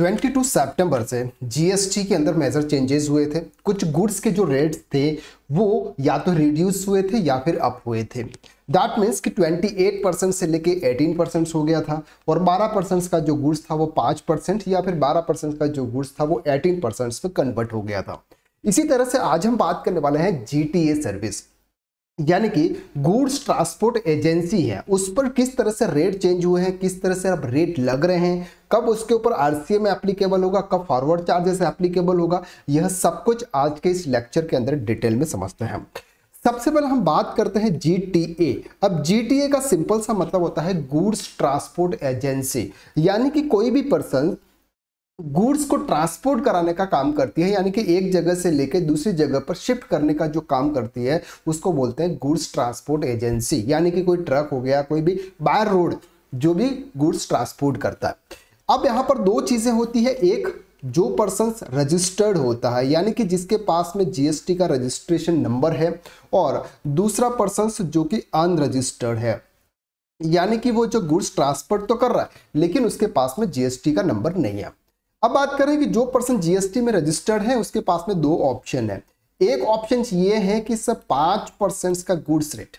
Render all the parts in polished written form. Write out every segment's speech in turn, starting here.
22 सितंबर से जीएसटी के अंदर मेजर चेंजेस हुए थे। कुछ गुड्स के जो रेट्स थे वो या तो रिड्यूस हुए थे या फिर अप हुए थे। दैट मीन्स कि 28% से लेके 18% हो गया था और 12% का जो गुड्स था वो 5% या फिर 12% का जो गुड्स था वो 18% पे कन्वर्ट हो गया था। इसी तरह से आज हम बात करने वाले हैं जीटीए सर्विस, यानी कि गुड्स ट्रांसपोर्ट एजेंसी है, उस पर किस तरह से रेट चेंज हुए हैं, किस तरह से अब रेट लग रहे हैं, कब उसके ऊपर आरसीएम एप्लीकेबल होगा, कब फॉरवर्ड चार्जेस एप्लीकेबल होगा, यह सब कुछ आज के इस लेक्चर के अंदर डिटेल में समझते हैं। सबसे पहले हम बात करते हैं जीटीए। अब जीटीए का सिंपल सा मतलब होता है गुड्स ट्रांसपोर्ट एजेंसी, यानी कि कोई भी पर्सन गुड्स को ट्रांसपोर्ट कराने का काम करती है, यानी कि एक जगह से लेकर दूसरी जगह पर शिफ्ट करने का जो काम करती है उसको बोलते हैं गुड्स ट्रांसपोर्ट एजेंसी। यानी कि कोई ट्रक हो गया, कोई भी बाय रोड जो भी गुड्स ट्रांसपोर्ट करता है। अब यहाँ पर दो चीजें होती है, एक जो पर्सन रजिस्टर्ड होता है यानी कि जिसके पास में जीएसटी का रजिस्ट्रेशन नंबर है, और दूसरा पर्सन जो कि अनरजिस्टर्ड है, यानी कि वो जो गुड्स ट्रांसपोर्ट तो कर रहा है लेकिन उसके पास में जीएसटी का नंबर नहीं है। अब बात करें कि जो पर्सन जीएसटी में रजिस्टर्ड है उसके पास में दो ऑप्शन है। एक ऑप्शन ये है कि सब 5% का गुड्स रेट,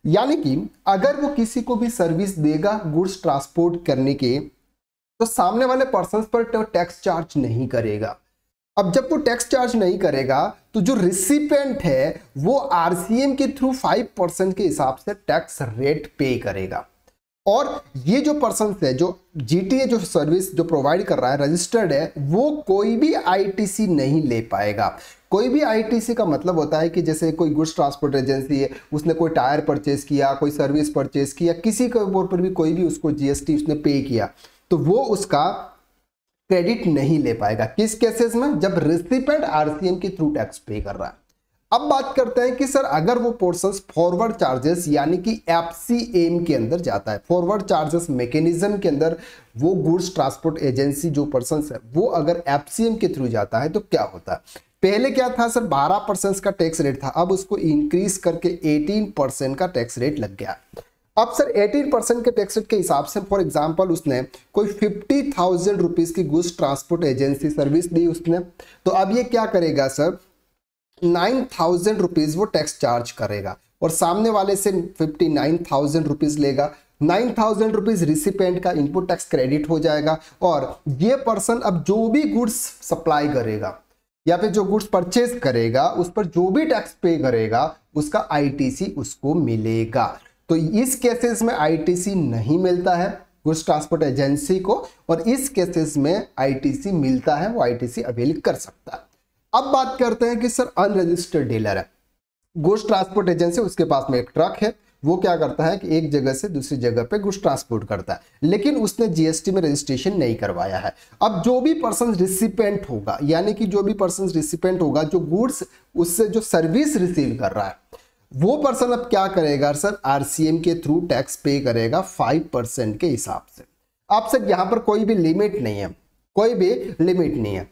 यानी कि अगर वो किसी को भी सर्विस देगा गुड्स ट्रांसपोर्ट करने के तो सामने वाले पर्सन पर तो टैक्स चार्ज नहीं करेगा। अब जब वो टैक्स चार्ज नहीं करेगा तो जो रिसिपेंट है वो आरसीएम के थ्रू 5% के हिसाब से टैक्स रेट पे करेगा। और ये जो पर्सन है जो जीटीए जो सर्विस जो प्रोवाइड कर रहा है रजिस्टर्ड है, वो कोई भी आईटीसी नहीं ले पाएगा। कोई भी आईटीसी का मतलब होता है कि जैसे कोई गुड्स ट्रांसपोर्ट एजेंसी है, उसने कोई टायर परचेज किया, कोई सर्विस परचेज किया, किसी के ऊपर भी कोई भी उसको जीएसटी उसने पे किया तो वो उसका क्रेडिट नहीं ले पाएगा। किस केसेस में? जब रिसिपेंट आरसीएम के थ्रू टैक्स पे कर रहा है। अब बात करते हैं कि सर अगर वो पोर्शन फॉरवर्ड चार्जेस यानी कि एफसीएम के अंदर जाता है, फॉरवर्ड चार्जेस मैकेनिज्म के अंदर वो गुड्स ट्रांसपोर्ट एजेंसी जो पर्सन है वो अगर एफसीएम के थ्रू जाता है तो क्या होता है? पहले क्या था सर, 12% का टैक्स रेट था, अब उसको इंक्रीज करके 18% का टैक्स रेट लग गया। अब सर 18% के टैक्स रेट के हिसाब से फॉर एग्जांपल उसने कोई 50,000 रुपीज की गुड्स ट्रांसपोर्ट एजेंसी सर्विस दी उसने, तो अब ये क्या करेगा सर, 9,000 रुपीज वो टैक्स चार्ज करेगा और सामने वाले से 59,000 रुपीज लेगा। 9,000 रुपीज रिसिपेंट का इनपुट टैक्स क्रेडिट हो जाएगा और ये पर्सन अब जो भी गुड्स सप्लाई करेगा या फिर जो गुड्स परचेज करेगा उस पर जो भी टैक्स पे करेगा उसका आईटीसी उसको मिलेगा। तो इस केसेस में आईटीसी नहीं मिलता है गुड्स ट्रांसपोर्ट एजेंसी को, और इस केसेस में आईटीसी मिलता है, वो आईटीसी अवेल कर सकता है। अब बात करते हैं कि सर अनरजिस्टर्ड डीलर है, गुड्स ट्रांसपोर्ट एजेंसी, उसके पास में एक ट्रक है, वो क्या करता है कि एक जगह से दूसरी जगह पे गुड्स ट्रांसपोर्ट करता है लेकिन उसने जीएसटी में रजिस्ट्रेशन नहीं करवाया है। अब जो भी पर्सन रिसिपेंट होगा, यानी कि जो भी पर्सन रिसिपेंट होगा जो गुड्स उससे जो सर्विस रिसीव कर रहा है, वो पर्सन अब क्या करेगा सर, आरसीएम के थ्रू टैक्स पे करेगा 5% के हिसाब से। अब सर यहां पर कोई भी लिमिट नहीं है, कोई भी लिमिट नहीं है।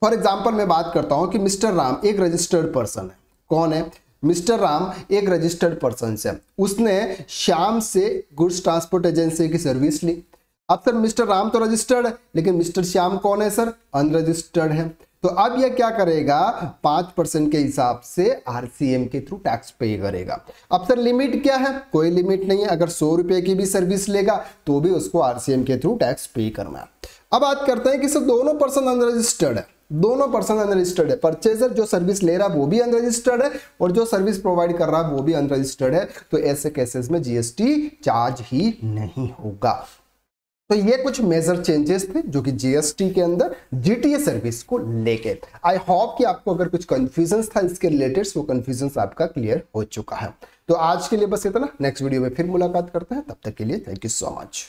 फॉर एग्जाम्पल मैं बात करता हूं कि मिस्टर राम एक रजिस्टर्ड पर्सन है। कौन है? मिस्टर राम एक रजिस्टर्ड पर्सन है, उसने श्याम से गुड्स ट्रांसपोर्ट एजेंसी की सर्विस ली। अब सर मिस्टर राम तो रजिस्टर्ड है लेकिन मिस्टर श्याम कौन है सर, अनरजिस्टर्ड है। तो अब यह क्या करेगा, 5% के हिसाब से आरसीएम के थ्रू टैक्स पे करेगा। अब सर लिमिट क्या है? कोई लिमिट नहीं है, अगर 100 रुपए की भी सर्विस लेगा तो भी उसको आरसीएम के थ्रू टैक्स पे करना है। अब बात करते हैं कि सर दोनों पर्सन अनरजिस्टर्ड है, दोनों पर्सन अनरजिस्टर्ड है, परचेजर जो सर्विस ले रहा है वो भी अनरजिस्टर्ड है और जो सर्विस प्रोवाइड कर रहा है वो भी अनरजिस्टर्ड है, तो ऐसे केसेस में जीएसटी चार्ज ही नहीं होगा। तो ये कुछ मेजर चेंजेस थे जो कि जीएसटी के अंदर जीटीए सर्विस को लेके। आई होप कि आपको अगर कुछ कंफ्यूजन था इसके रिलेटेड वो कंफ्यूजन आपका क्लियर हो चुका है। तो आज के लिए बस इतना, नेक्स्ट वीडियो में फिर मुलाकात करते हैं, तब तक के लिए थैंक यू सो मच।